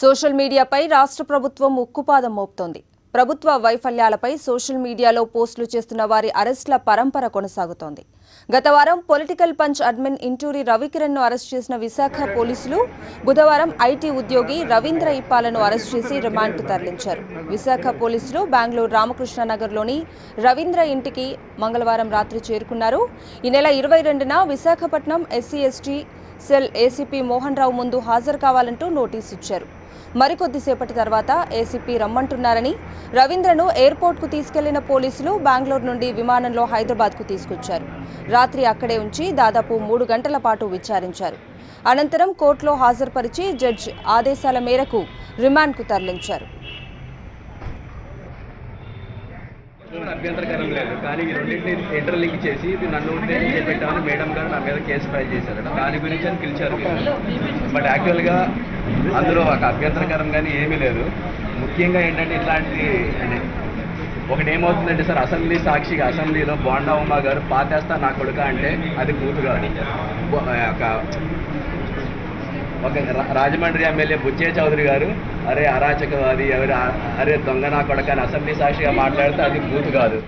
Social మీడియాపై రాష్ట్ర ప్రభుత్వం ఉక్కుపాదం మోపుతోంది. ప్రభుత్వ వైఫల్యాలపై సోషల్ మీడియాలో పోస్టులు చేస్తున్న వారి అరెస్టుల పరంపర కొనసాగుతోంది. గత వారం పొలిటికల్ పంచ్ అడ్మిన్ ఇంటూరి రవికిరణ్ను అరెస్ట్ చేసిన విశాఖ పోలీసులు బుధవారం ఐటీ ఉద్యోగి రవీంద్ర ఇప్పాలను అరెస్ట్ చేసి రిమాండ్కు తరలించారు. విశాఖ పోలీసులు బెంగళూరు రామకృష్ణనగర్లోని రవీంద్ర ఇంటికి మంగళవారం రాత్రి చేరుకున్నారు. ఈ నెల 22న Visakhapatnam SC ST cell ACP Mohan Rao ముందు హాజరు కావాలంటూ నోటీసు ఇచ్చారు. మరికొద్దిసేపటి తర్వాత ఏసీపీ రమ్మంటున్నారని రవీంద్రను ఎయిర్పోర్ట్కు తీసుకెళ్లిన పోలీసులు బెంగళూరు నుండి విమానంలో హైదరాబాద్కు తీసుకొచ్చారు. రాత్రి అక్కడే ఉంచి దాదాపు 3 గంటల పాటు విచారించారు. అనంతరం కోర్టులో హాజరుపరిచి జడ్జి ఆదేశాల మేరకు రిమాండ్కు తరలించారు. అభ్యంతరకరం లేదు, కానీ ఈ రెండింటిని ఇంటర్లింక్ చేసి ఇది నన్ను ఉద్దేశించి పెట్టామని మేడం గారు నా మీద కేసు ఫైల్ చేశారట. దాని గురించి అని పిలిచారు. బట్ యాక్చువల్గా అందులో ఒక అభ్యంతరకరం కానీ ఏమీ లేదు. ముఖ్యంగా ఏంటంటే ఇట్లాంటి ఒకటి ఏమవుతుందంటే సార్, అసెంబ్లీ సాక్షిగా అసెంబ్లీలో బోండా ఉమా గారు పాతేస్తా నా కొడుక అంటే అది కూతుగా ఒక రాజమండ్రి ఎమ్మెల్యే బుచ్చయ్య చౌదరి గారు అరే అరాచకవాది అరే దొంగ నా కొడుక అని అసెంబ్లీ సాక్షిగా మాట్లాడితే అది బూతు కాదు.